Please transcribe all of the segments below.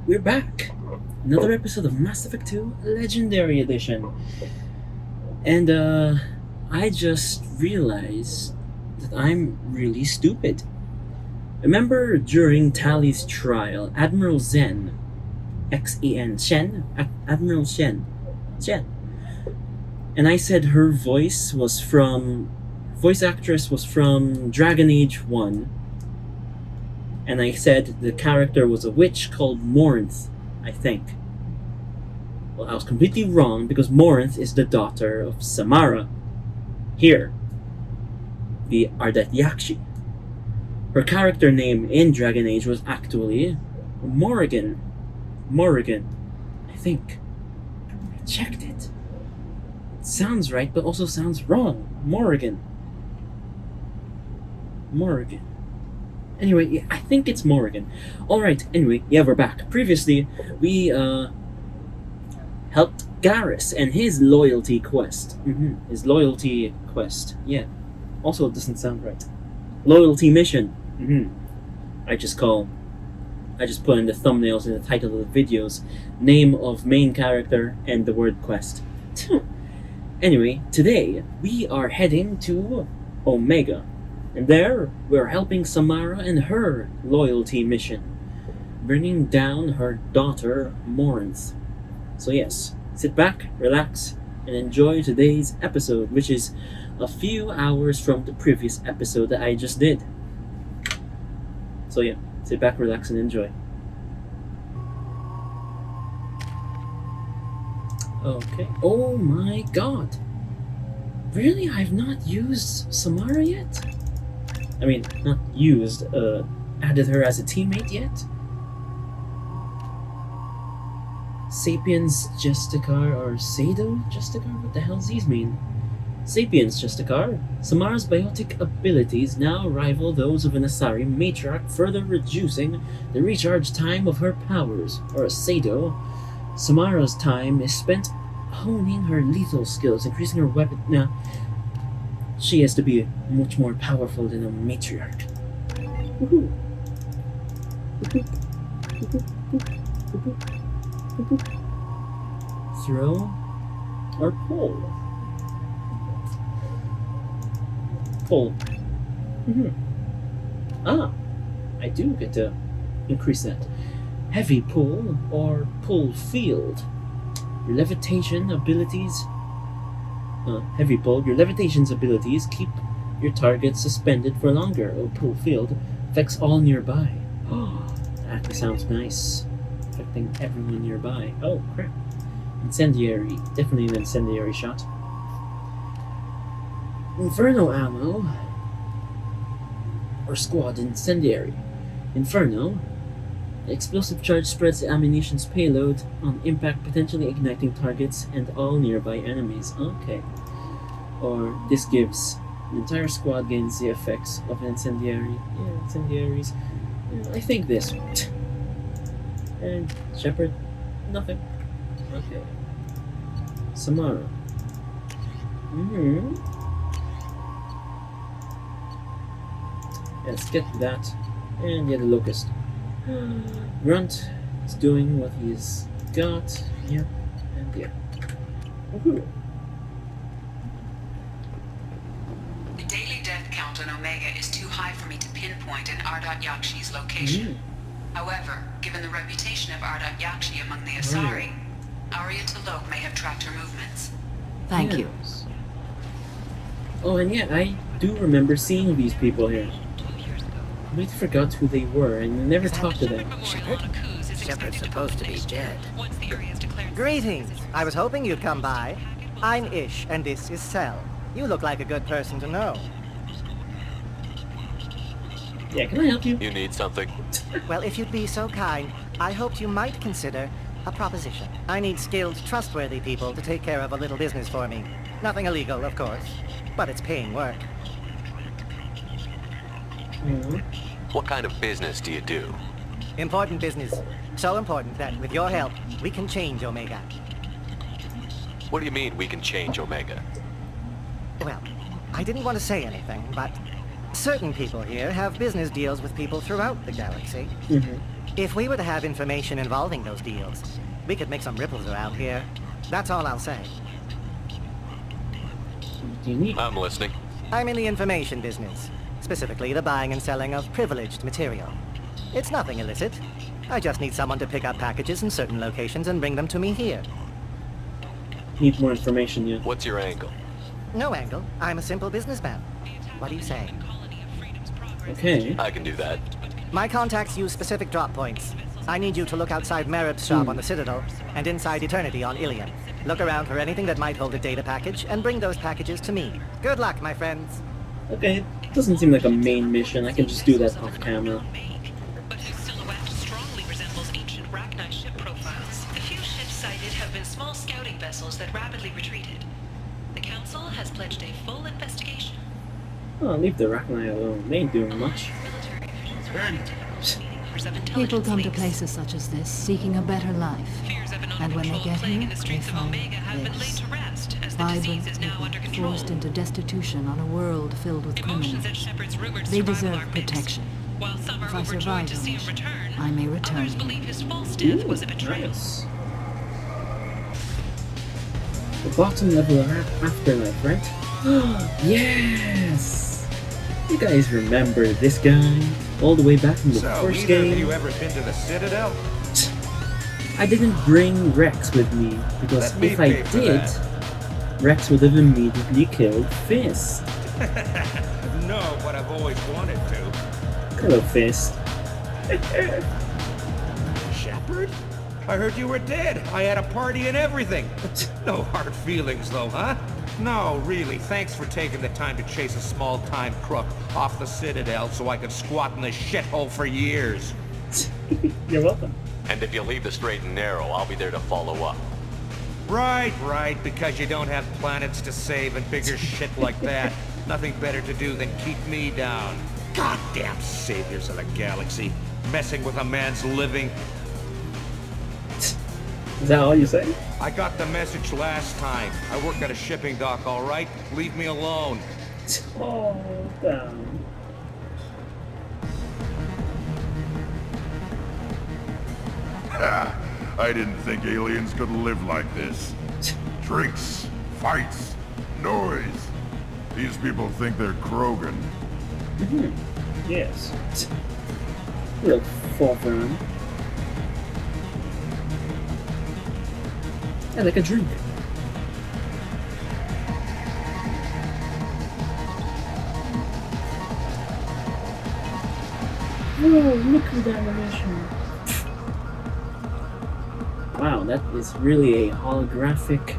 We're back! Another episode of Mass Effect 2 Legendary Edition. And, I just realized that I'm really stupid. Remember during Tali's trial, Admiral Zen, X-E-N, Admiral Shen, and I said her voice actress was from Dragon Age 1, and I said the character was a witch called Morinth, I think. Well, I was completely wrong because Morinth is the daughter of Samara. Here, the Ardat Yakshi. Her character name in Dragon Age was actually Morrigan. I think. I checked it. It sounds right, but also sounds wrong. Morrigan. Anyway, yeah, I think it's Morrigan. Alright, anyway, yeah, we're back. Previously, we, helped Garrus and his loyalty quest. His loyalty quest, yeah. Also, it doesn't sound right. Loyalty mission. I just put in the thumbnails and the title of the videos, name of main character and the word quest. Anyway, today, we are heading to Omega. And there, we're helping Samara in her loyalty mission, bringing down her daughter, Morinth. So yes, sit back, relax, and enjoy today's episode, which is a few hours from the previous episode that I just did. So yeah, sit back, relax, and enjoy. Okay. Oh my god. Really? I've not used Samara yet? I mean, not used, added her as a teammate yet? Sapiens Justicar or Sado Justicar? What the hell's these mean? Sapiens Justicar. Samara's biotic abilities now rival those of an Asari matriarch, further reducing the recharge time of her powers. Or a Sado. Samara's time is spent honing her lethal skills, increasing her weapon. Now, she has to be much more powerful than a matriarch. Woohoo! Throw or pull? Pull. Ah, I do get to increase that. Heavy pull or pull field. Your levitation abilities. Heavy pull. Your levitation's abilities keep your target suspended for longer. Oh, pull field affects all nearby. Oh, that actually sounds nice. Affecting everyone nearby. Oh, crap. Incendiary. Definitely an incendiary shot. Inferno ammo. Or squad incendiary. Inferno. The explosive charge spreads the ammunition's payload on impact, potentially igniting targets and all nearby enemies. Okay. Or this gives the entire squad gains the effects of an incendiary. Yeah, incendiaries. Yeah, I think this. And Shepard, nothing. Okay. Samara. Let's get that. And yeah, the Locust. Grunt is doing what he's got. Yeah. And yeah. Woohoo. The daily death count on Omega is too high for me to pinpoint an Ardat Yakshi's location. However, given the reputation of Ardat Yakshi among the Asari, Arya T'Loak may have tracked her movements. Thank you. Oh, and yeah, I do remember seeing these people here. I completely forgot who they were and never talked to them. Shepard's supposed to be dead. Greetings. I was hoping you'd come by. I'm Ish, and this is Cell. You look like a good person to know. Yeah, can I help you? You need something? Well, if you'd be so kind, I hoped you might consider a proposition. I need skilled, trustworthy people to take care of a little business for me. Nothing illegal, of course, but it's paying work. What kind of business do you do? Important business. So important that, with your help, we can change Omega. What do you mean we can change Omega? Well, I didn't want to say anything, but certain people here have business deals with people throughout the galaxy. If we were to have information involving those deals, we could make some ripples around here. That's all I'll say. What do you need? I'm listening. I'm in the information business, specifically the buying and selling of privileged material. It's nothing illicit. I just need someone to pick up packages in certain locations and bring them to me here. Need more information, yeah. What's your angle? No angle. I'm a simple businessman. What do you say? Okay. I can do that. My contacts use specific drop points. I need you to look outside Merib's shop on the Citadel and inside Eternity on Ilion. Look around for anything that might hold a data package and bring those packages to me. Good luck, my friends. Okay, doesn't seem like a main mission. I can just do that off camera. But whose silhouette strongly resembles ancient Rachni ship profiles. The few ships sighted have been small scouting vessels that rapidly retreated. The Council has pledged a full investigation. Oh, leave the Rachni alone. They ain't doing much. Military officials are active. People come to places such as this seeking a better life. Fears of an And when they uncontrolled get plague here, in the they streets of find Omega have been laid this. to rest, as the disease is now under control. Forced into destitution on a world filled with Emotions criminals. at Shepard's rumored They survival deserve are mixed. protection. While some are If I overjoyed survive to the see him mission, return, I may return others him. believe his false death was a betrayal. Nice. The bottom level afterlife, right? Yes! You guys remember this guy? All the way back from the first Have game? you ever been to the Citadel? I didn't bring Rex with me, because Let me if I pay for did, that. Rex would have immediately killed Fist. No, but I've always wanted to. Hello, Fist. Shepard? I heard you were dead. I had a party and everything. No hard feelings, though, huh? No, really. Thanks for taking the time to chase a small-time crook off the Citadel so I could squat in this shithole for years. You're welcome. And if you leave the straight and narrow, I'll be there to follow up. Right, because you don't have planets to save and bigger shit like that. Nothing better to do than keep me down. Goddamn saviors of the galaxy. Messing with a man's living. Is that all you say? I got the message last time. I work at a shipping dock, all right? Leave me alone. Oh, damn. I didn't think aliens could live like this. Drinks, fights, noise. These people think they're Krogan. Yes. Real forefront. I like a drink. Whoa, look at that animation. Wow, that is really a holographic.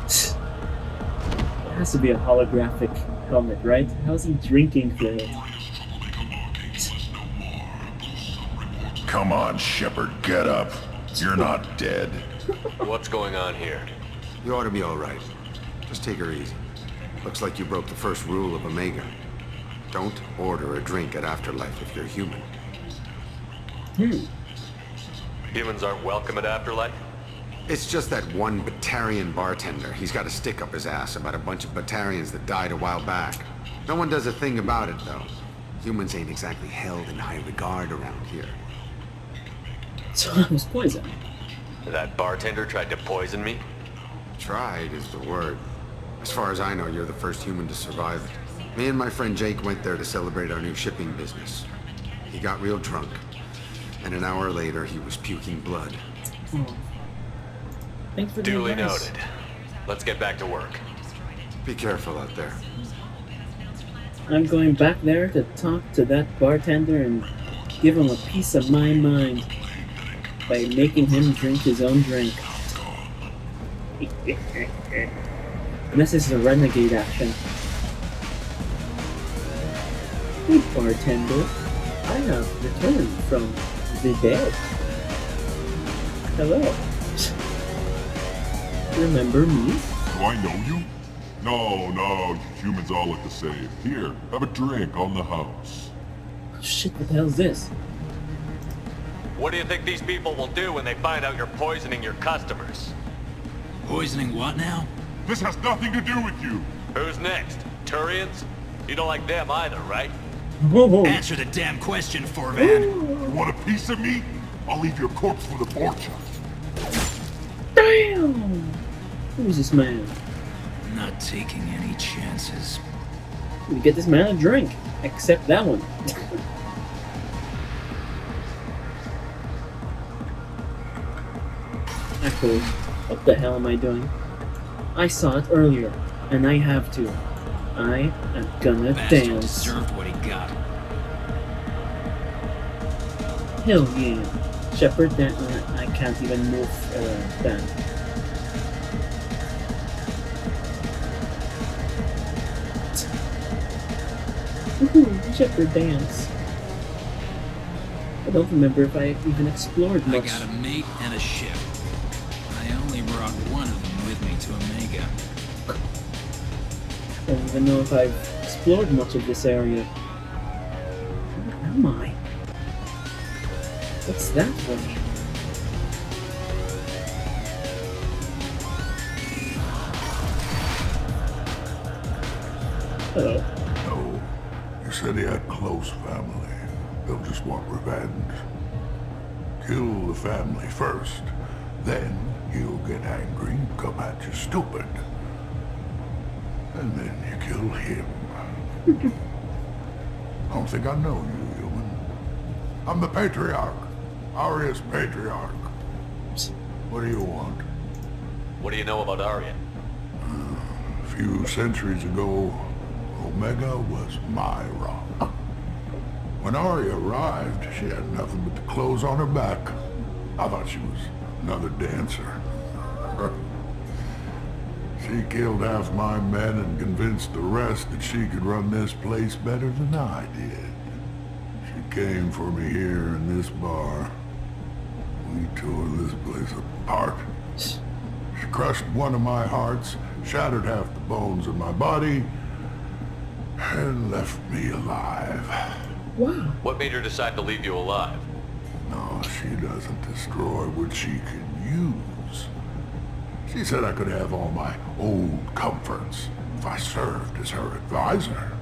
It has to be a holographic helmet, right? How's he drinking through it? Come on, Shepard, get up. You're not dead. What's going on here? You ought to be all right. Just take her easy. Looks like you broke the first rule of Omega. Don't order a drink at Afterlife if you're human. Humans aren't welcome at Afterlife? It's just that one Batarian bartender. He's got a stick up his ass about a bunch of Batarians that died a while back. No one does a thing about it, though. Humans ain't exactly held in high regard around here. So I was poisoned. That bartender tried to poison me? Tried is the word. As far as I know, you're the first human to survive it. Me and my friend Jake went there to celebrate our new shipping business. He got real drunk, and an hour later he was puking blood. Oh. Thanks for the Duly advice. noted. Let's get back to work. Be careful out there. I'm going back there to talk to that bartender and give him a piece of my mind by making him drink his own drink. Unless this is a renegade action. Hey bartender, I have returned from the dead. Hello. Remember me? Do I know you? No, you humans all look the same. Here, have a drink on the house. Shit, what the hell's this? What do you think these people will do when they find out you're poisoning your customers? Poisoning what now? This has nothing to do with you. Who's next? Turians? You don't like them either, right? Oh, Answer the damn question, Forvan. You want a piece of me? I'll leave your corpse for the fortune. damn! Who's this man? Not taking any chances. We get this man a drink. Except that one. Actually, what the hell am I doing? I saw it earlier, and I have to. I am gonna Bastard dance. deserved what he got. Hell yeah. Shepard, that I can't even move that. Woohoo, Shepard dance. I don't remember if I even explored I much. got a mate and a ship. I only brought one of them with me to Omega. I don't even know if I've explored much of this area. Where am I? What's that way? Hello. No. You said he had close family. They'll just want revenge. Kill the family first. Then he'll get angry and come at you stupid. And then you kill him. I don't think I know you, human. I'm the Patriarch. Aria's Patriarch. What do you want? What do you know about Arya? A few centuries ago, Omega was my rock. When Arya arrived, she had nothing but the clothes on her back. I thought she was another dancer. She killed half my men and convinced the rest that she could run this place better than I did. She came for me here in this bar. We tore this place apart. She crushed one of my hearts, shattered half the bones in my body, and left me alive. Wow. What made her decide to leave you alive? No, she doesn't destroy what she can use. She said I could have all my old comforts if I served as her advisor.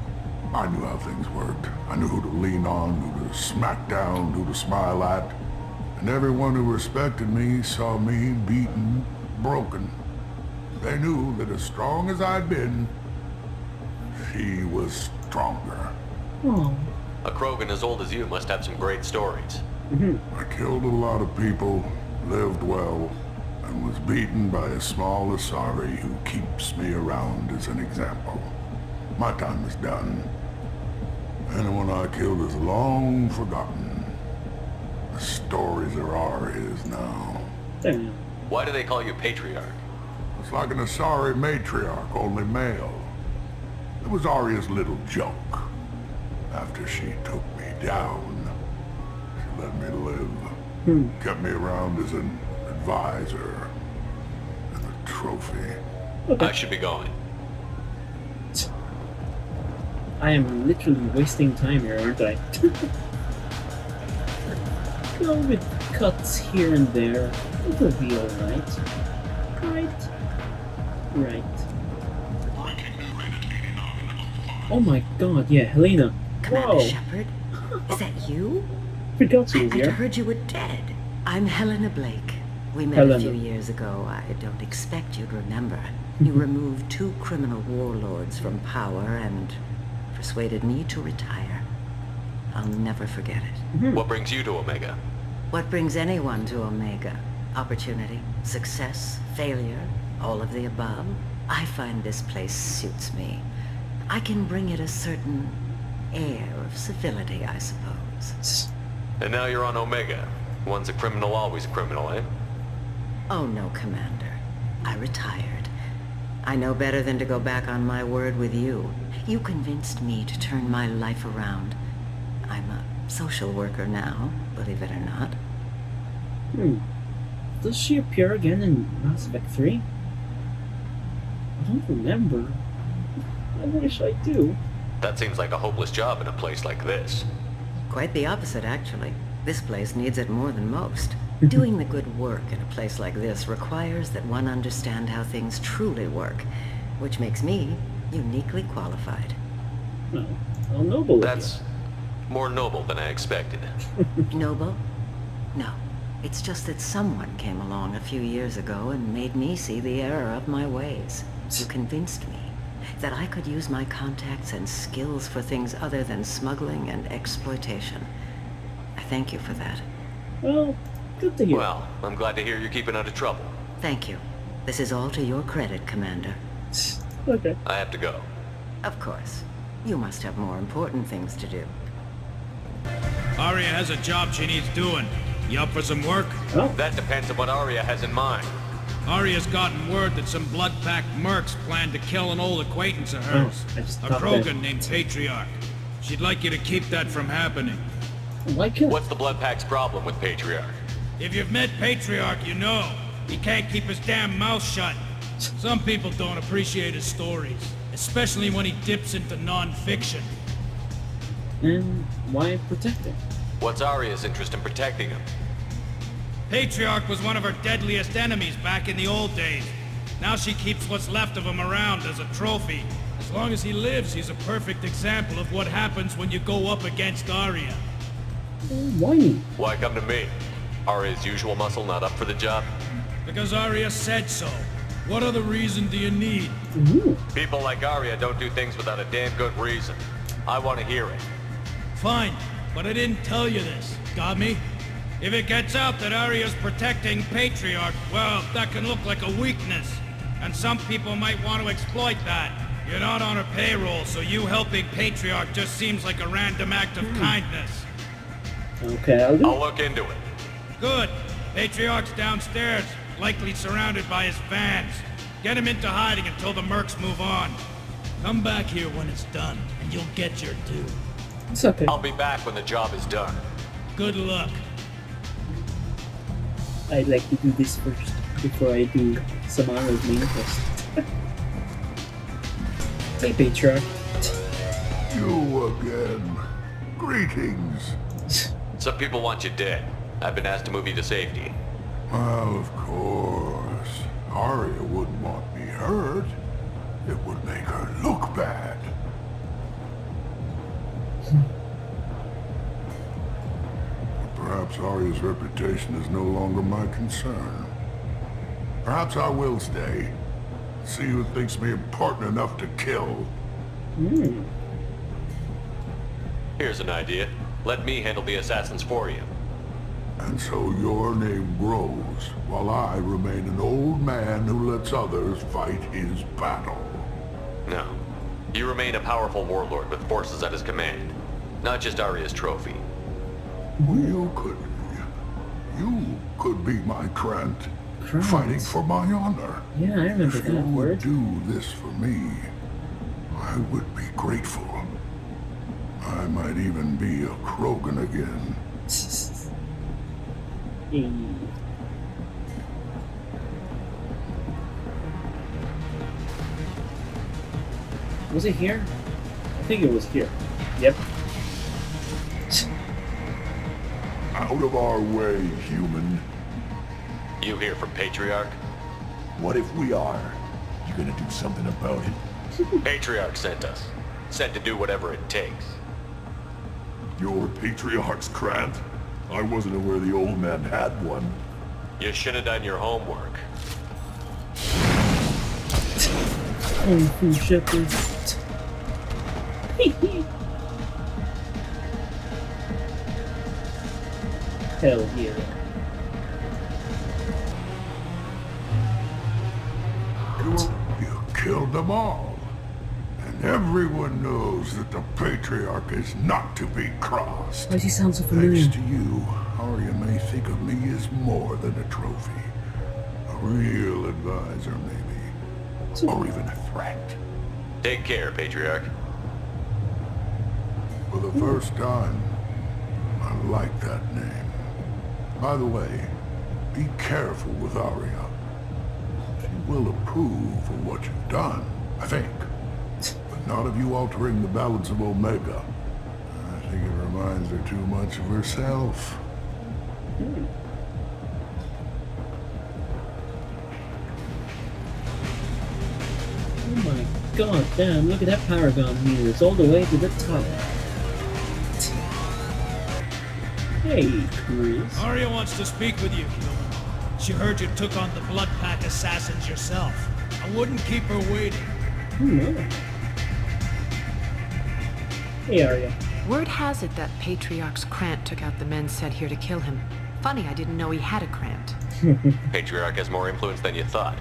I knew how things worked. I knew who to lean on, who to smack down, who to smile at. And everyone who respected me saw me beaten, broken. They knew that as strong as I'd been, she was stronger. Oh. A Krogan as old as you must have some great stories. I killed a lot of people, lived well, and was beaten by a small Asari who keeps me around as an example. My time is done. Anyone I killed is long forgotten. The stories are Aria's now. Damn. Why do they call you Patriarch? It's like an Asari matriarch, only male. It was Arya's little joke. After she took me down, she let me live. Kept me around as an advisor and a trophy. I should be going. I am literally wasting time here, aren't I? Go with cuts here and there. It'll be alright. Right? Right. Oh my god, yeah, Helena. Commander Whoa. Shepard? Is that you? Forgot you I'd was here. heard you were dead. I'm Helena Blake. We met Helena. a few years ago. I don't expect you'd remember. You removed 2 criminal warlords from power and persuaded me to retire. I'll never forget it. What brings you to Omega? What brings anyone to Omega? Opportunity, success, failure, all of the above. I find this place suits me. I can bring it a certain air of civility, I suppose. And now you're on Omega. Once a criminal, always a criminal, eh? Oh no, Commander. I retired. I know better than to go back on my word with you. You convinced me to turn my life around. I'm a social worker now, believe it or not. Does she appear again in Mass Effect 3? I don't remember. I wish I do. That seems like a hopeless job in a place like this. Quite the opposite, actually. This place needs it more than most. Doing the good work in a place like this requires that one understand how things truly work, which makes me uniquely qualified. Well, how noble of That's More noble than I expected. Noble? No. It's just that someone came along a few years ago and made me see the error of my ways. You convinced me that I could use my contacts and skills for things other than smuggling and exploitation. I thank you for that. Well, good to hear. Well, I'm glad to hear you're keeping out of trouble. Thank you. This is all to your credit, Commander. Okay. I have to go. Of course. You must have more important things to do. Arya has a job she needs doing. You up for some work? Oh. That depends on what Arya has in mind. Arya's gotten word that some blood-packed mercs plan to kill an old acquaintance of hers. I just A thought Krogan that. named Patriarch. She'd like you to keep that from happening. Why kill? What's the Blood Pack's problem with Patriarch? If you've met Patriarch, you know. He can't keep his damn mouth shut. Some people don't appreciate his stories, especially when he dips into non-fiction. And why protect him? What's Arya's interest in protecting him? Patriarch was one of her deadliest enemies back in the old days. Now she keeps what's left of him around as a trophy. As long as he lives, he's a perfect example of what happens when you go up against Arya. Why me? Why come to me? Arya's usual muscle not up for the job? Because Arya said so. What other reason do you need? Ooh. People like Arya don't do things without a damn good reason. I want to hear it. Fine, but I didn't tell you this. Got me? If it gets out that Arya's protecting Patriarch, well, that can look like a weakness. And some people might want to exploit that. You're not on her payroll, so you helping Patriarch just seems like a random act of kindness. Okay, I'll do. I'll look into it. Good. Patriarch's downstairs, likely surrounded by his fans. Get him into hiding until the mercs move on. Come back here when it's done, and you'll get your due. It's okay. I'll be back when the job is done. Good luck. I'd like to do this first before I do Samara's main quest. Hey, Patriarch. You again. Greetings. Some people want you dead. I've been asked to move you to safety. Well, of course. Arya wouldn't want me hurt. It would make her look bad. Perhaps Arya's reputation is no longer my concern. Perhaps I will stay. See who thinks me important enough to kill. Here's an idea. Let me handle the assassins for you. And so your name grows, while I remain an old man who lets others fight his battle. No. You remain a powerful warlord with forces at his command. Not just Arya's trophy. You could be my Krant, fighting for my honor. Yeah, I remember If that you word. would do this for me, I would be grateful. I might even be a Krogan again. Hey. Was it here? I think it was here. Yep. Out of our way, human. You here for Patriarch? What if we are? You gonna do something about it? Patriarch sent us. Sent to do whatever it takes. Your Patriarch's Krant? I wasn't aware the old man had one. You should have done your homework. Kung Fu Shepherd. Hell yeah. You killed them all. And everyone knows that the Patriarch is not to be crossed. Why does he sound so familiar? Thanks to you, Arya may think of me as more than a trophy. A real advisor, maybe. Or even a threat. Take care, Patriarch. For the first time, I like that name. By the way, be careful with Arya. She will approve of what you've done, I think. But not of you altering the balance of Omega. I think it reminds her too much of herself. Oh my god, damn, look at that paragon here. It's all the way to the top. Hey, Chris. Arya wants to speak with you, human. She heard you took on the Blood Pack assassins yourself. I wouldn't keep her waiting. Hey, Arya. Word has it that Patriarch's Krant took out the men sent here to kill him. Funny, I didn't know he had a Krant. Patriarch has more influence than you thought.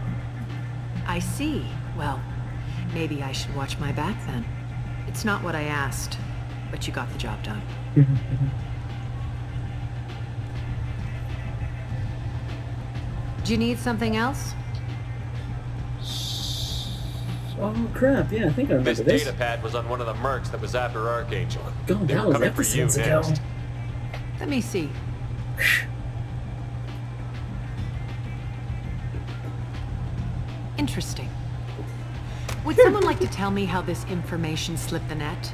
I see. Well, maybe I should watch my back then. It's not what I asked, but you got the job done. Do you need something else? Oh crap! Yeah, I think I remember This this. data pad was on one of the mercs that was after Archangel. God, They that were was coming for you episodes ago. next. Let me see. Interesting. Would someone like to tell me how this information slipped the net?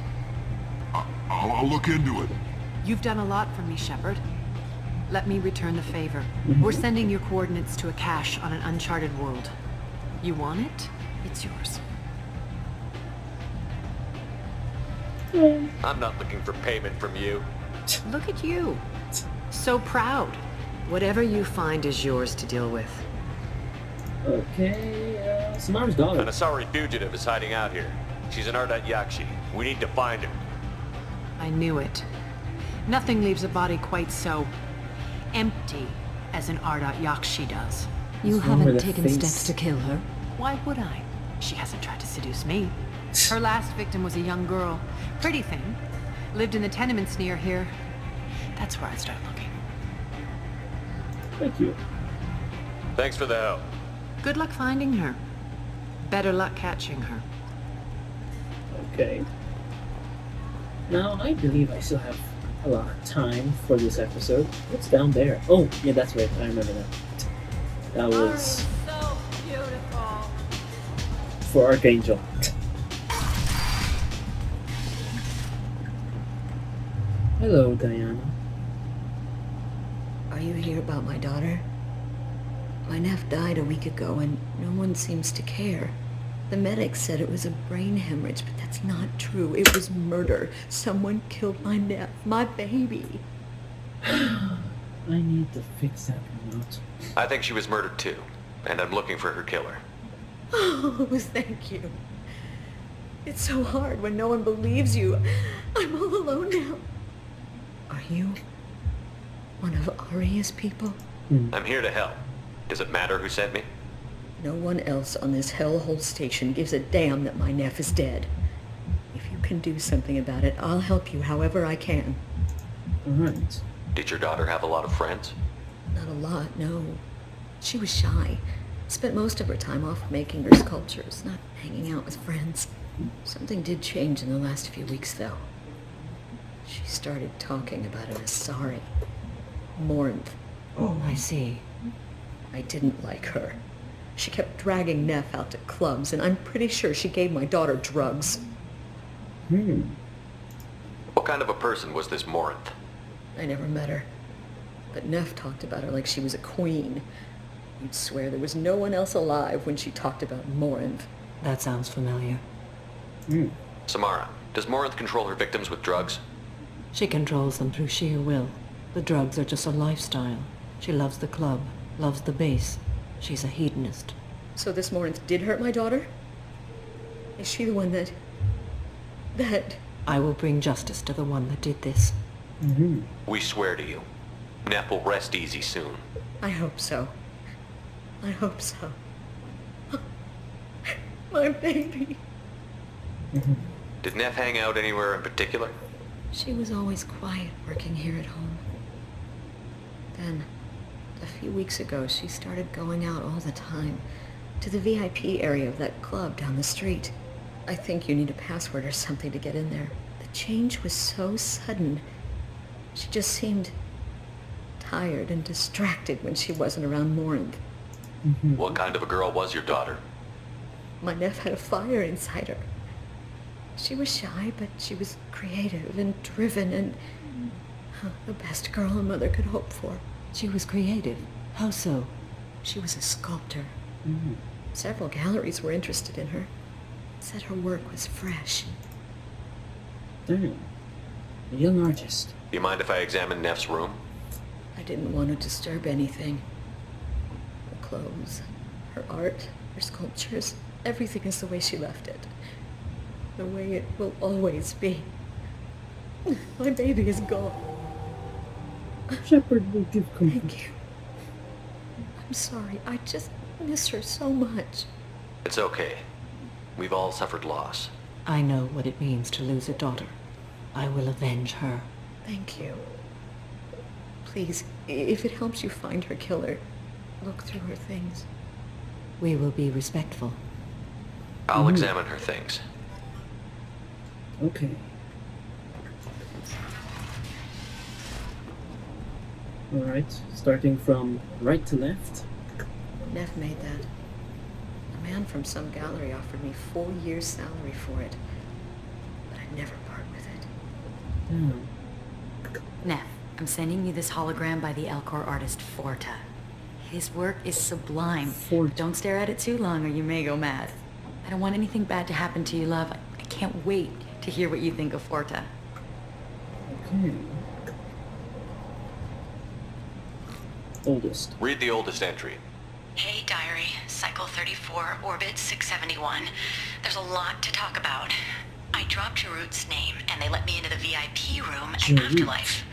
I'll look into it. You've done a lot for me, Shepard. Let me return the favor. We're sending your coordinates to a cache on an uncharted world. You want it? It's yours. I'm not looking for payment from you. Look at you. So proud. Whatever you find is yours to deal with. Okay, Samara's daughter. An Asari fugitive is hiding out here. She's an Ardat Yakshi. We need to find her. I knew it. Nothing leaves a body quite so empty as an Ardat Yakshi does. You What's wrong with haven't the taken face? steps to kill her. Why would I? She hasn't tried to seduce me. Her last victim was a young girl. Pretty thing. Lived in the tenements near here. That's where I'd start looking. Thank you. Thanks for the help. Good luck finding her. Better luck catching her. Okay. Now, I believe I still have a lot of time for this episode. What's down there? Oh, yeah, that's right. I remember that. That was so beautiful. for Archangel. Hello, Diana. Are you here about my daughter? My nephew died a week ago and no one seems to care. The medics said it was a brain hemorrhage, but that's not true. It was murder. Someone killed my nephew, my baby. I need to fix that remote. I think she was murdered too, and I'm looking for her killer. Oh, thank you. It's so hard when no one believes you. I'm all alone now. Are you one of Arya's people? I'm here to help. Does it matter who sent me? No one else on this hellhole station gives a damn that my nephew is dead. If you can do something about it, I'll help you however I can. Alright. Did your daughter have a lot of friends? Not a lot, no. She was shy. Spent most of her time off making her sculptures, not hanging out with friends. Something did change in the last few weeks, though. She started talking about an Asari. Morinth. Oh, I see. I didn't like her. She kept dragging Neff out to clubs, and I'm pretty sure she gave my daughter drugs. What kind of a person was this Morinth? I never met her. But Neff talked about her like she was a queen. You'd swear there was no one else alive when she talked about Morinth. That sounds familiar. Samara, does Morinth control her victims with drugs? She controls them through sheer will. The drugs are just a lifestyle. She loves the club, loves the base. She's a hedonist. So this Morinth did hurt my daughter? Is she the one that... I will bring justice to the one that did this. We swear to you. Neff will rest easy soon. I hope so. I hope so. My baby. Did Neff hang out anywhere in particular? She was always quiet working here at home. Then, a few weeks ago, she started going out all the time to the VIP area of that club down the street. I think you need a password or something to get in there. The change was so sudden. She just seemed tired and distracted when she wasn't around Morinth. What kind of a girl was your daughter? My nephew had a fire inside her. She was shy, but she was creative and driven and the best girl a mother could hope for. She was creative. How so? She was a sculptor. Several galleries were interested in her. Said her work was fresh. Damn. A young artist. Do you mind if I examine Neff's room? I didn't want to disturb anything. Her clothes, her art, her sculptures, everything is the way she left it. The way it will always be. My baby is gone. Shepard will give comfort. Thank you. I'm sorry, I just miss her so much. It's okay. We've all suffered loss. I know what it means to lose a daughter. I will avenge her. Thank you. Please, if it helps you find her killer, look through her things. We will be respectful. I'll examine her things. Okay. Alright, starting from right to left. Neff made that. A man from some gallery offered me 4 years' salary for it. But I'd never part with it. Neff, I'm sending you this hologram by the Elcor artist Forta. His work is sublime. Forta. Don't stare at it too long or you may go mad. I don't want anything bad to happen to you, love. I can't wait to hear what you think of Forta. Okay. Oldest. Read the oldest entry. Hey, diary. Cycle 34, orbit 671. There's a lot to talk about. I dropped Jarut's name, and they let me into the VIP room at Afterlife.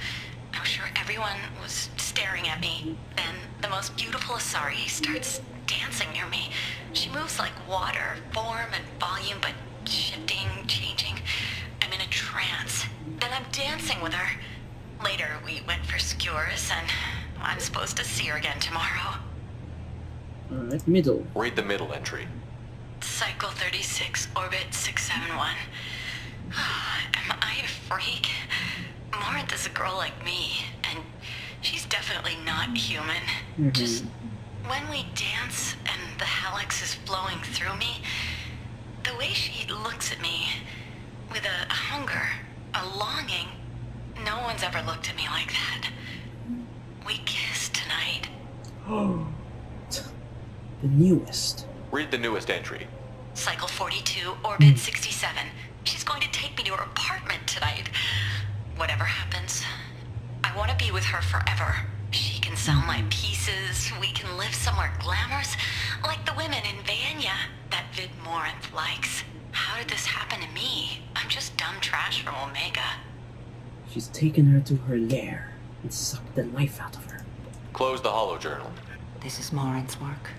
I was sure everyone was staring at me. Then the most beautiful Asari starts dancing near me. She moves like water, form and volume, but shifting, changing. I'm in a trance. Then I'm dancing with her. Later, we went for skewers, and I'm supposed to see her again tomorrow. Alright, middle. Read the middle entry. Cycle 36, orbit 671. Am I a freak? Morinth is a girl like me, and she's definitely not human. Just when we dance and the helix is flowing through me, the way she looks at me with a hunger, a longing, no one's ever looked at me like that. We kissed tonight. Oh, the newest. Read the newest entry. Cycle 42, orbit 67. She's going to take me to her apartment tonight. Whatever happens, I want to be with her forever. She can sell my pieces. We can live somewhere glamorous, like the women in Vanya that Vid Morinth likes. How did this happen to me? I'm just dumb trash from Omega. She's taken her to her lair and sucked the life out of her. Close the holo journal. This is Morinth's work.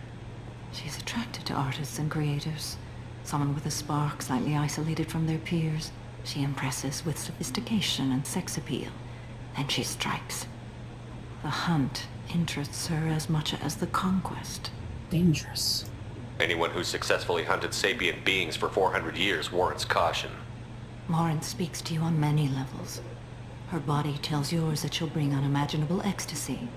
She's attracted to artists and creators. Someone with a spark, slightly isolated from their peers. She impresses with sophistication and sex appeal. Then she strikes. The hunt interests her as much as the conquest. Dangerous. Anyone who's successfully hunted sapient beings for 400 years warrants caution. Morinth speaks to you on many levels. Her body tells yours that she'll bring unimaginable ecstasy.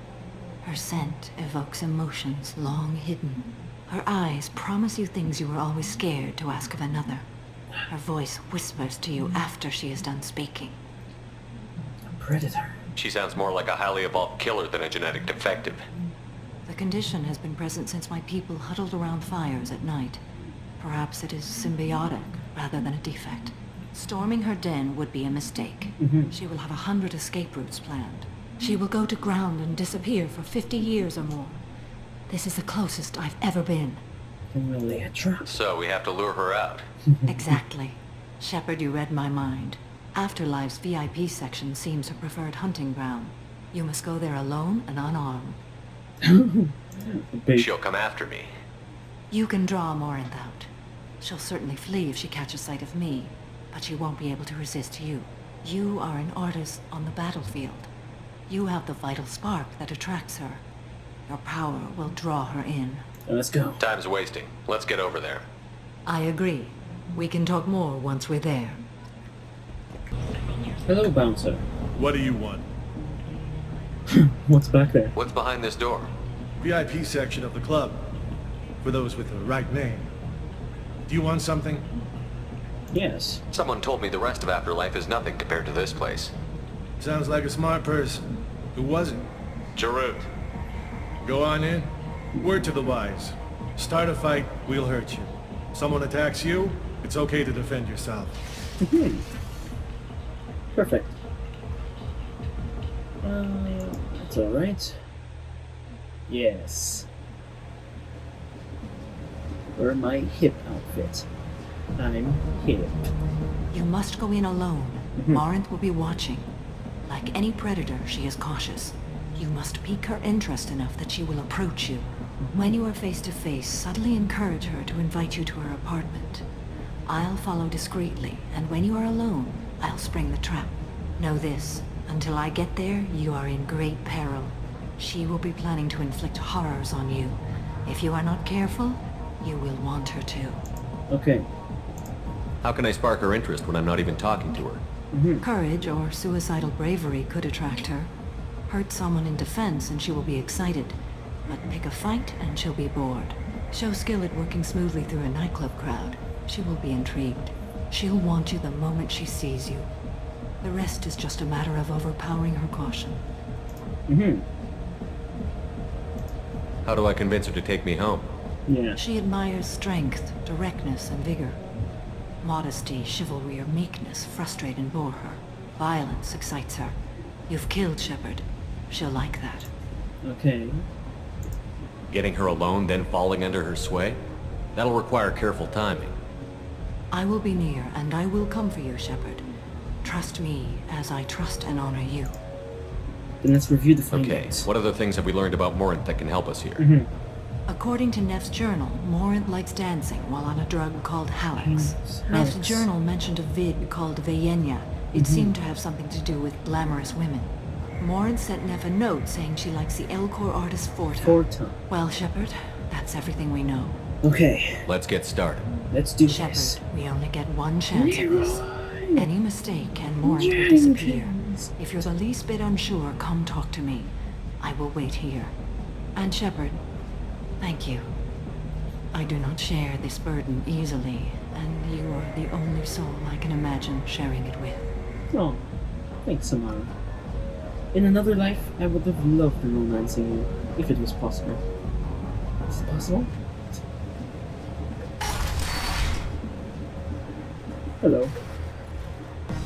Her scent evokes emotions long hidden. Her eyes promise you things you were always scared to ask of another. Her voice whispers to you after she is done speaking. A predator. She sounds more like a highly evolved killer than a genetic defective. The condition has been present since my people huddled around fires at night. Perhaps it is symbiotic rather than a defect. Storming her den would be a mistake. She will have 100 escape routes planned. She will go to ground and disappear for 50 years or more. This is the closest I've ever been. Then we'll lay a trap. So we have to lure her out. Exactly. Shepard, you read my mind. Afterlife's VIP section seems her preferred hunting ground. You must go there alone and unarmed. She'll come after me. You can draw Morinth out. She'll certainly flee if she catches sight of me, but she won't be able to resist you. You are an artist on the battlefield. You have the vital spark that attracts her. Your power will draw her in. Let's go. Time's wasting. Let's get over there. I agree. We can talk more once we're there. Hello, bouncer. What do you want? What's back there? What's behind this door? VIP section of the club. For those with the right name. Do you want something? Yes. Someone told me the rest of Afterlife is nothing compared to this place. Sounds like a smart person. Who was it? Jarut. Go on in. Word to the wise. Start a fight, we'll hurt you. Someone attacks you, it's okay to defend yourself. Perfect. Let's It's alright. Yes. Wear my hip outfit. I'm hip. You must go in alone. Morinth will be watching. Like any predator, she is cautious. You must pique her interest enough that she will approach you. When you are face to face, subtly encourage her to invite you to her apartment. I'll follow discreetly, and when you are alone, I'll spring the trap. Know this, until I get there, you are in great peril. She will be planning to inflict horrors on you. If you are not careful, you will want her to. Okay. How can I spark her interest when I'm not even talking to her? Courage or suicidal bravery could attract her. Hurt someone in defense and she will be excited. But pick a fight and she'll be bored. Show skill at working smoothly through a nightclub crowd. She will be intrigued. She'll want you the moment she sees you. The rest is just a matter of overpowering her caution. How do I convince her to take me home? Yeah. She admires strength, directness, and vigor. Modesty, chivalry, or meekness frustrate and bore her. Violence excites her. You've killed Shepard. She'll like that. Okay. Getting her alone, then falling under her sway? That'll require careful timing. I will be near, and I will come for you, Shepard. Trust me, as I trust and honor you. Then let's review the Okay, findings. what other things have we learned about Morinth that can help us here? According to Neff's journal, Morinth likes dancing while on a drug called Halax. Neff's journal mentioned a vid called Veyenya. It seemed to have something to do with glamorous women. Morinth sent Neff a note saying she likes the Elcor artist Forta. Well, Shepard, that's everything we know. Okay. Let's get started. Let's do Shepard, this. we only get one chance at this. Any mistake and Morinth will disappear. If you're the least bit unsure, come talk to me. I will wait here. And Shepard, thank you. I do not share this burden easily, and you are the only soul I can imagine sharing it with. Oh, thanks, Samara. In another life, I would have loved romancing you, if it was possible. Is it possible? Hello.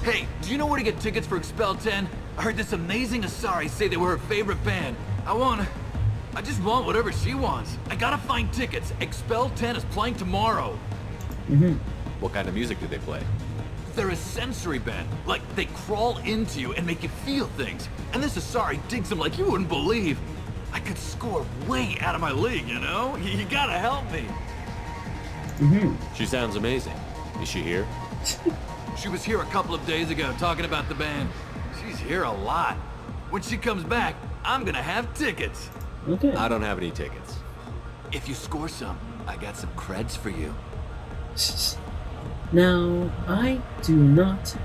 Hey, do you know where to get tickets for Expel 10? I heard this amazing Asari say they were her favorite band. I just want whatever she wants. I gotta find tickets. Expel 10 is playing tomorrow. What kind of music do they play? They're a sensory band. Like, they crawl into you and make you feel things. And this Asari digs them like you wouldn't believe. I could score way out of my league, you know? You gotta help me. She sounds amazing. Is she here? She was here a couple of days ago talking about the band. She's here a lot. When she comes back, I'm gonna have tickets. Okay. I don't have any tickets. If you score some, I got some creds for you. Now, I do not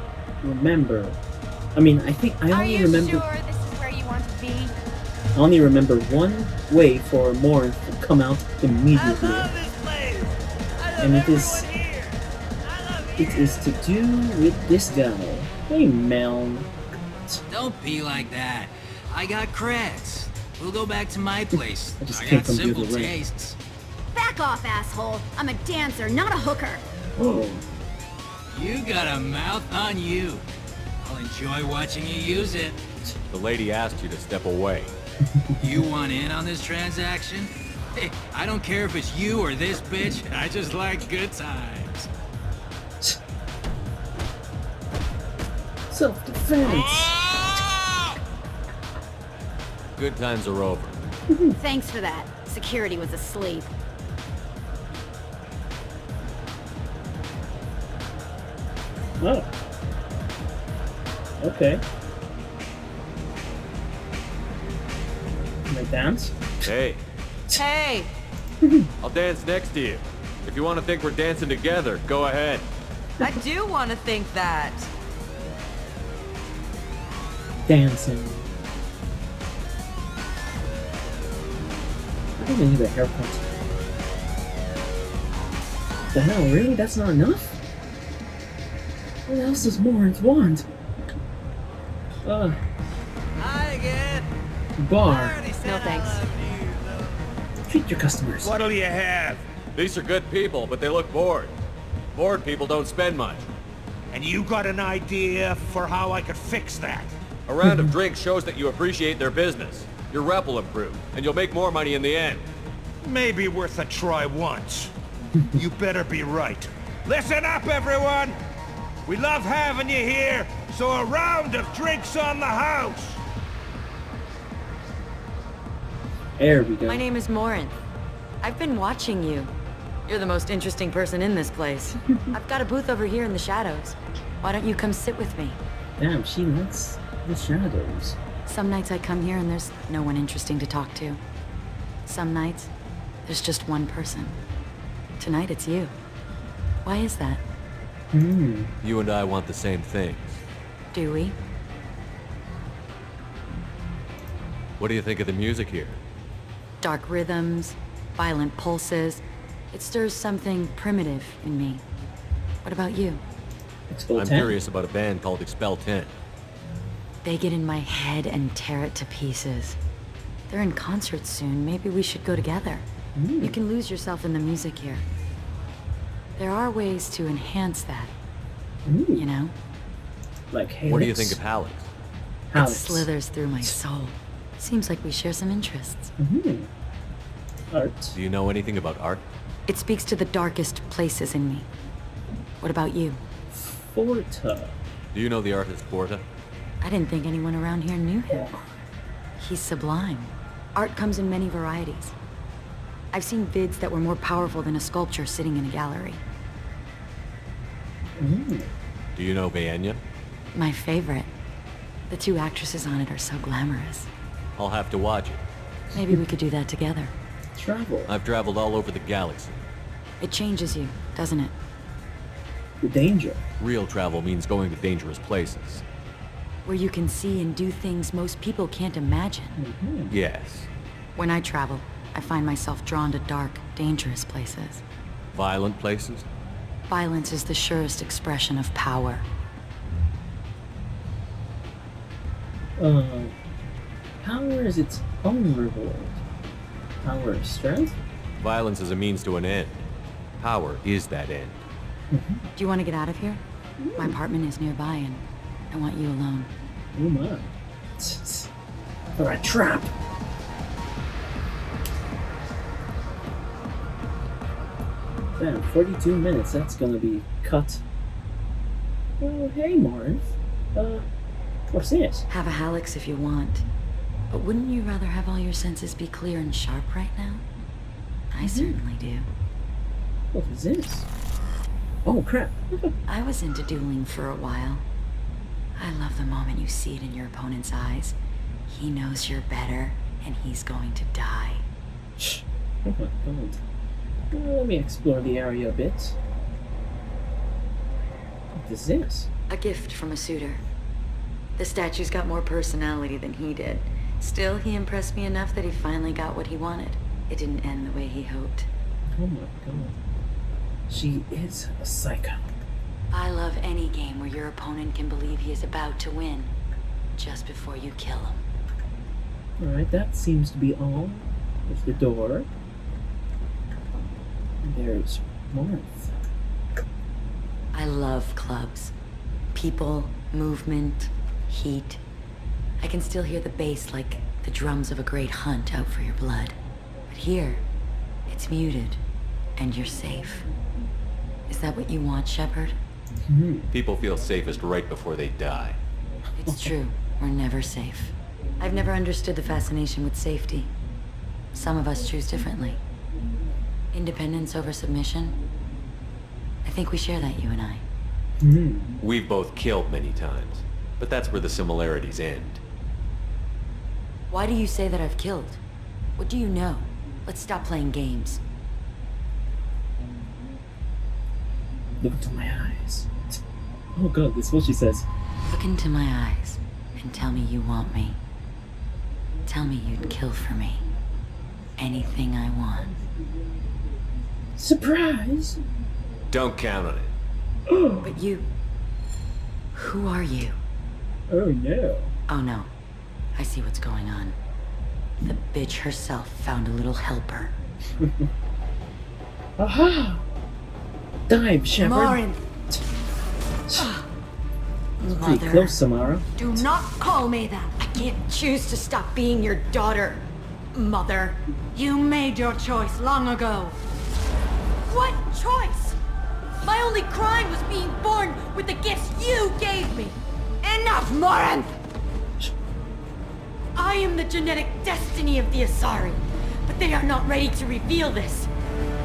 remember. I mean, I think I only remember. Are you sure this is where you want to be? I only remember one way for Morinth to come out immediately. I love this place. I And love it is. everyone here. I love It is to do with this guy. Hey, Mel. Don't be like that. I got creds. We'll go back to my place. I just I came got from simple Google, right? tastes. Back off, asshole. I'm a dancer, not a hooker. Oh. You got a mouth on you. I'll enjoy watching you use it. The lady asked you to step away. You want in on this transaction? Hey, I don't care if it's you or this bitch. I just like good times. Self-defense. Good times are over. Thanks for that. Security was asleep. Oh. Okay. Can I dance? Hey, Hey! I'll dance next to you. If you want to think we're dancing together, go ahead. I do want to think that. Dancing. I think I need a haircut. The hell, really? That's not enough? What else does Morinth want? Hi again. Bar. No thanks. Treat your customers. What'll you have? These are good people, but they look bored. Bored people don't spend much. And you got an idea for how I could fix that? A round of drinks shows that you appreciate their business. Your rep will improve, and you'll make more money in the end. Maybe worth a try once. You better be right. Listen up, everyone! We love having you here, so a round of drinks on the house! There we go. My name is Morin. I've been watching you. You're the most interesting person in this place. I've got a booth over here in the shadows. Why don't you come sit with me? Damn, she likes the shadows. Some nights I come here and there's no one interesting to talk to. Some nights, there's just one person. Tonight it's you. Why is that? You and I want the same things. Do we? What do you think of the music here? Dark rhythms, violent pulses. It stirs something primitive in me. What about you? I'm curious about a band called Expel 10. They get in my head and tear it to pieces. They're in concert soon. Maybe we should go together. You can lose yourself in the music here. There are ways to enhance that. You know? Like Halix. What do you think of Halix? It slithers through my soul. Seems like we share some interests. Art. Do you know anything about art? It speaks to the darkest places in me. What about you? Forta. Do you know the artist Porta? I didn't think anyone around here knew him. He's sublime. Art comes in many varieties. I've seen vids that were more powerful than a sculpture sitting in a gallery. Do you know Bayenya? My favorite. The two actresses on it are so glamorous. I'll have to watch it. Maybe we could do that together. Travel. I've traveled all over the galaxy. It changes you, doesn't it? The danger. Real travel means going to dangerous places. Where you can see and do things most people can't imagine. Yes. When I travel, I find myself drawn to dark, dangerous places. Violent places? Violence is the surest expression of power. Power is its own reward. Power is strength? Violence is a means to an end. Power is that end. Do you want to get out of here? My apartment is nearby and I want you alone. Oh my. For a trap. Damn, 42 minutes, that's gonna be cut. Well, hey Marv. What's this? Have a Halix if you want. But wouldn't you rather have all your senses be clear and sharp right now? I certainly do. What is this? Oh crap. I was into dueling for a while. I love the moment you see it in your opponent's eyes. He knows you're better, and he's going to die. Shh. Oh my god. Let me explore the area a bit. What is this? A gift from a suitor. The statue's got more personality than he did. Still, he impressed me enough that he finally got what he wanted. It didn't end the way he hoped. Oh my god. She is a psycho. I love any game where your opponent can believe he is about to win, just before you kill him. Alright, that seems to be all. There's the door. And there's Marth. I love clubs. People, movement, heat. I can still hear the bass like the drums of a great hunt out for your blood. But here, it's muted, and you're safe. Is that what you want, Shepard? People feel safest right before they die. It's true. We're never safe. I've never understood the fascination with safety. Some of us choose differently. Independence over submission. I think we share that, you and I. We've both killed many times, but that's where the similarities end. Why do you say that I've killed? What do you know? Let's stop playing games. Look into my eyes. Oh god, that's what she says. Look into my eyes and tell me you want me. Tell me you'd kill for me. Anything I want. Surprise! Don't count on it. But you... Who are you? Oh no. Oh no. I see what's going on. The bitch herself found a little helper. Aha! Dive, Shepard. Morin. Pretty close, Samara. Do not call me that. I can't choose to stop being your daughter, Mother. You made your choice long ago. What choice? My only crime was being born with the gifts you gave me. Enough, Morinth! I am the genetic destiny of the Asari, but they are not ready to reveal this.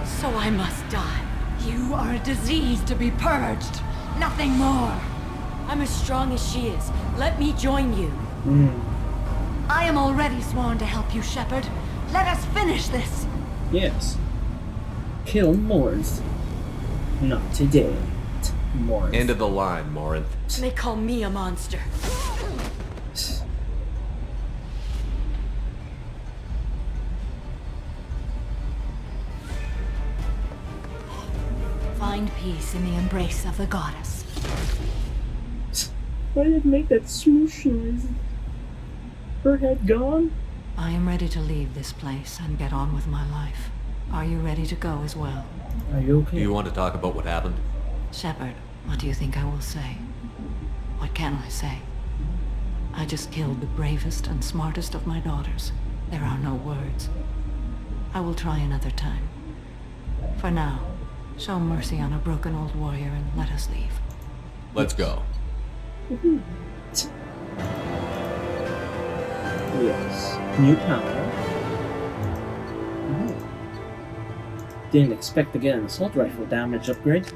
So I must die. You are a disease to be purged. Nothing more. I'm as strong as she is. Let me join you. I am already sworn to help you, Shepard. Let us finish this. Yes. Kill Morinth. Not today, Morinth. End of the line, Morinth. They call me a monster. Find peace in the embrace of the goddess. Why did it make that swoosh noise? Her head gone? I am ready to leave this place and get on with my life. Are you ready to go as well? Are you okay? Do you want to talk about what happened? Shepard, what do you think I will say? What can I say? I just killed the bravest and smartest of my daughters. There are no words. I will try another time. For now, show mercy on a broken old warrior and let us leave. Let's go. Yes. New power. Didn't expect to get an assault rifle damage upgrade.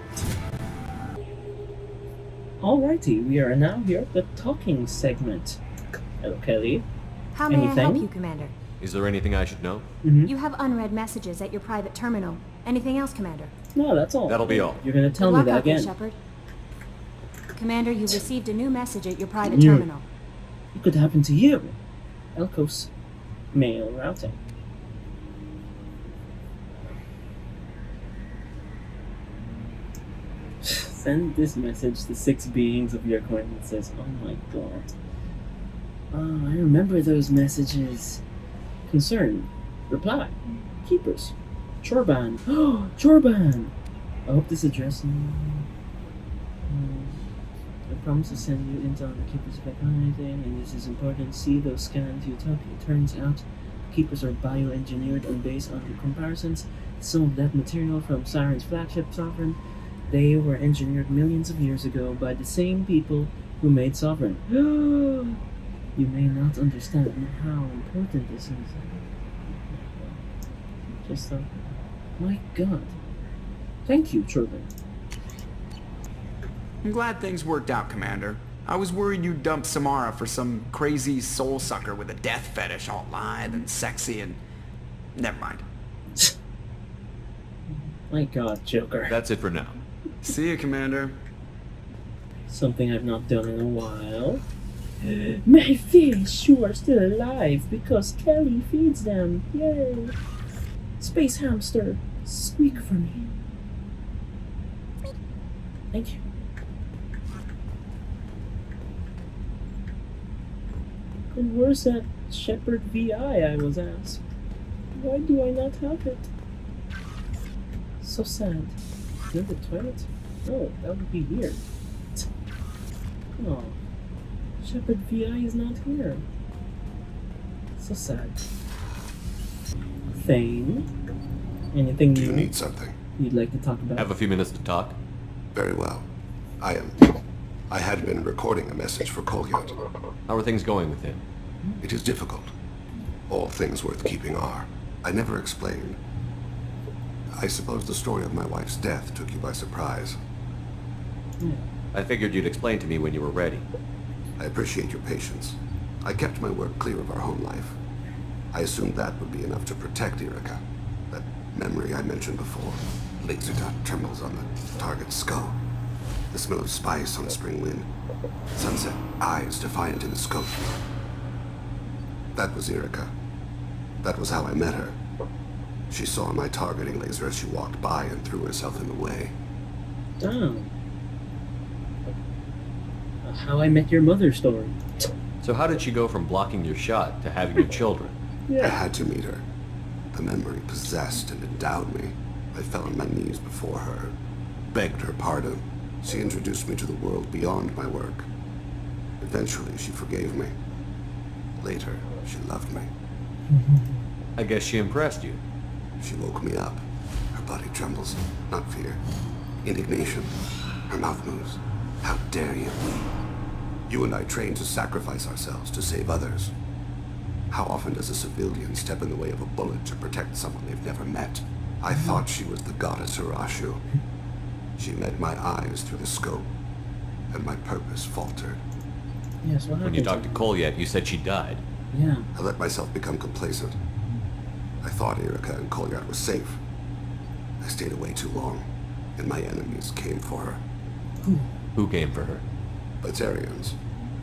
Alrighty, we are now here at the talking segment. Hello, Kelly. How may I help Anything? you, Commander? Is there anything I should know? You have unread messages at your private terminal. Anything else, Commander? No, that's all. That'll be all. You're gonna tell Good me luck that out there, again. Shepard. Commander, you received a new message at your private You. terminal. It could happen to you. Elkos. Mail routing. Send this message to 6 beings of your acquaintances. Oh my god. Oh, I remember those messages. Concern. Reply. Keepers. Chorban. Oh, Chorban! I hope this address... I promise to send you intel on the Keepers if I find anything, and this is important. See those scans you took. It turns out Keepers are bioengineered, and based on the comparisons, some of that material from Siren's flagship Sovereign, they were engineered millions of years ago by the same people who made Sovereign. You may not understand how important this is. Just thought, my god. Thank you, Chorban. I'm glad things worked out, Commander. I was worried you'd dump Samara for some crazy soul sucker with a death fetish all lithe and sexy and... Never mind. My god, Joker. That's it for now. See you, Commander. Something I've not done in a while. My fish, you are still alive because Kelly feeds them. Yay! Space hamster, squeak for me. Thank you. And where's that Shepard VI I was asked? Why do I not have it? So sad. In the toilet? Oh, that would be weird. Oh. Shepard VI is not here. So sad. Thane? Anything Do you need something? you'd like to talk about? Have a few minutes to talk? Very well. I had been recording a message for Kolyot. How are things going with him? It is difficult. All things worth keeping are. I never explained. I suppose the story of my wife's death took you by surprise. I figured you'd explain to me when you were ready. I appreciate your patience. I kept my work clear of our home life. I assumed that would be enough to protect Erica. That memory I mentioned before. Laser dot trembles on the target's skull. The smell of spice on a spring wind. Sunset eyes defiant in the scope. That was Erica. That was how I met her. She saw my targeting laser as she walked by and threw herself in the way. Oh. How I Met Your Mother story. So how did she go from blocking your shot to having your children? I had to meet her. The memory possessed and endowed me. I fell on my knees before her, begged her pardon. She introduced me to the world beyond my work. Eventually, she forgave me. Later, she loved me. I guess she impressed you. She woke me up. Her body trembles. Not fear. Indignation. Her mouth moves. How dare you? You and I trained to sacrifice ourselves to save others. How often does a civilian step in the way of a bullet to protect someone they've never met? I thought she was the goddess Urashu. She met my eyes through the scope, and my purpose faltered. Yes, what When you talked to Kolyat, you said she died. Yeah. I let myself become complacent. I thought Erica and Kolyat were safe. I stayed away too long, and my enemies came for her. Who came for her? Batarians.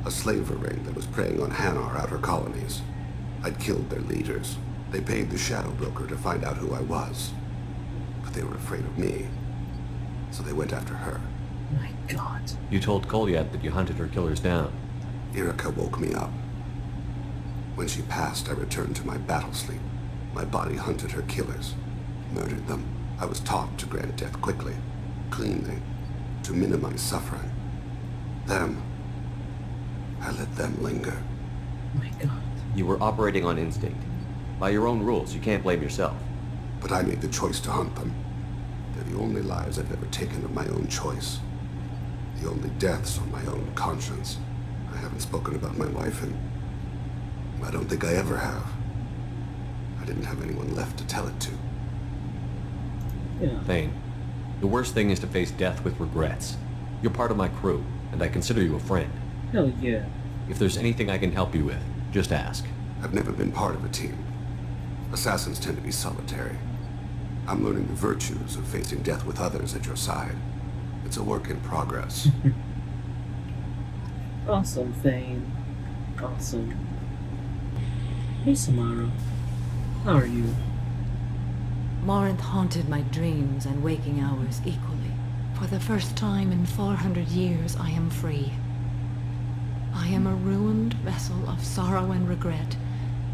A slaver ring that was preying on Hanar outer colonies. I'd killed their leaders. They paid the Shadow Broker to find out who I was. But they were afraid of me. So they went after her. My God. You told Kolyat that you hunted her killers down. Erica woke me up. When she passed, I returned to my battle sleep. My body hunted her killers, murdered them. I was taught to grant death quickly, cleanly, to minimize suffering. Them, I let them linger. My God. You were operating on instinct. By your own rules, you can't blame yourself. But I made the choice to hunt them. They're the only lives I've ever taken of my own choice. The only deaths on my own conscience. I haven't spoken about my wife, and I don't think I ever have. I didn't have anyone left to tell it to. Yeah. Thane, the worst thing is to face death with regrets. You're part of my crew, and I consider you a friend. Hell yeah. If there's anything I can help you with, just ask. I've never been part of a team. Assassins tend to be solitary. I'm learning the virtues of facing death with others at your side. It's a work in progress. Awesome, Thane. Awesome. Hey, Samara. How are you? Morinth haunted my dreams and waking hours equally. For the first time in 400 years, I am free. I am a ruined vessel of sorrow and regret,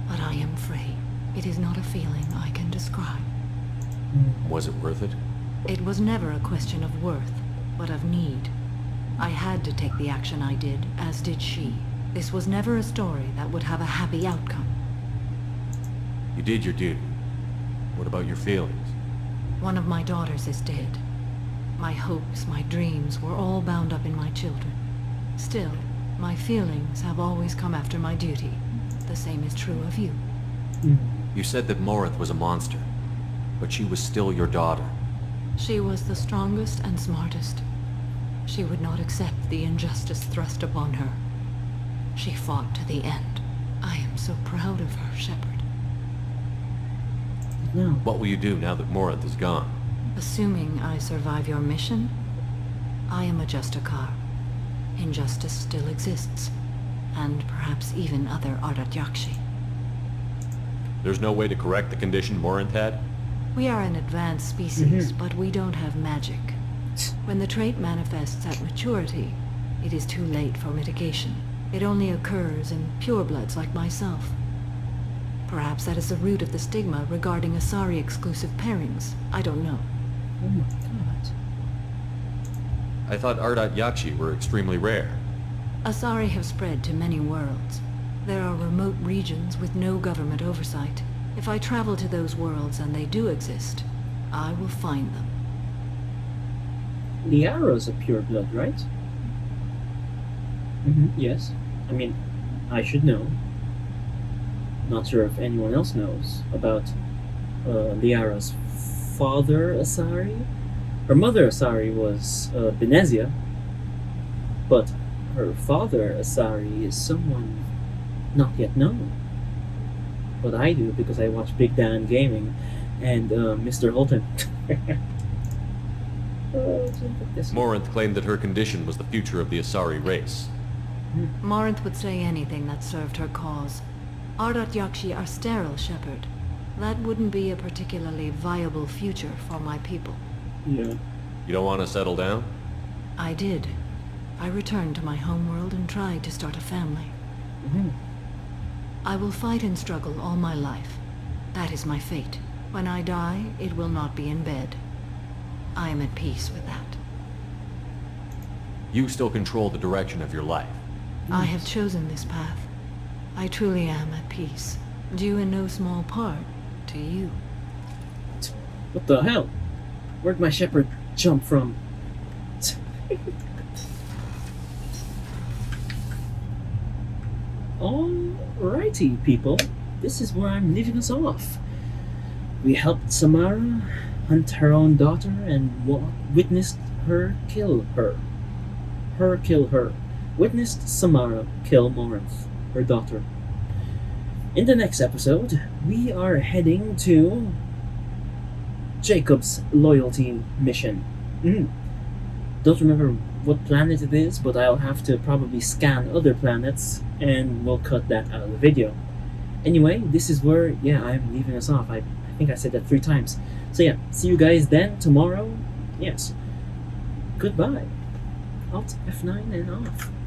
but I am free. It is not a feeling I can describe. Was it worth it? It was never a question of worth, but of need. I had to take the action I did, as did she. This was never a story that would have a happy outcome. You did your duty. What about your feelings? One of my daughters is dead. My hopes, my dreams were all bound up in my children. Still, my feelings have always come after my duty. The same is true of you. You said that Morinth was a monster, but she was still your daughter. She was the strongest and smartest. She would not accept the injustice thrust upon her. She fought to the end. I am so proud of her, Shepard. No. What will you do now that Morinth is gone? Assuming I survive your mission, I am a Justicar. Injustice still exists, and perhaps even other Ardat Yakshi. There's no way to correct the condition Morinth had? We are an advanced species, but we don't have magic. When the trait manifests at maturity, it is too late for mitigation. It only occurs in purebloods like myself. Perhaps that is the root of the stigma regarding Asari-exclusive pairings. I don't know. Oh my God. I thought Ardat Yakshi were extremely rare. Asari have spread to many worlds. There are remote regions with no government oversight. If I travel to those worlds and they do exist, I will find them. Liara's a pure blood, right? Yes. I mean, I should know. Not sure if anyone else knows about Liara's father, Asari. Her mother, Asari, was Benezia, but her father, Asari, is someone not yet known. But I do, because I watch Big Dan Gaming and Mr. Holton. Morinth claimed that her condition was the future of the Asari race. Morinth would say anything that served her cause. Ardat Yakshi are sterile, Shepard. That wouldn't be a particularly viable future for my people. Yeah. You don't want to settle down? I did. I returned to my homeworld and tried to start a family. I will fight and struggle all my life. That is my fate. When I die, it will not be in bed. I am at peace with that. You still control the direction of your life. I have chosen this path. I truly am at peace, due in no small part to you. What the hell? Where'd my shepherd jump from? Alrighty, people. This is where I'm leaving us off. We helped Samara hunt her own daughter and witnessed her kill her. Witnessed Samara kill Morinth, her daughter. In the next episode, we are heading to Jacob's loyalty mission. Don't remember what planet it is, but I'll have to probably scan other planets and we'll cut that out of the video. Anyway, this is where, I'm leaving us off. I think I said that 3 times. So yeah, see you guys then tomorrow. Yes. Goodbye. Alt F9 and off.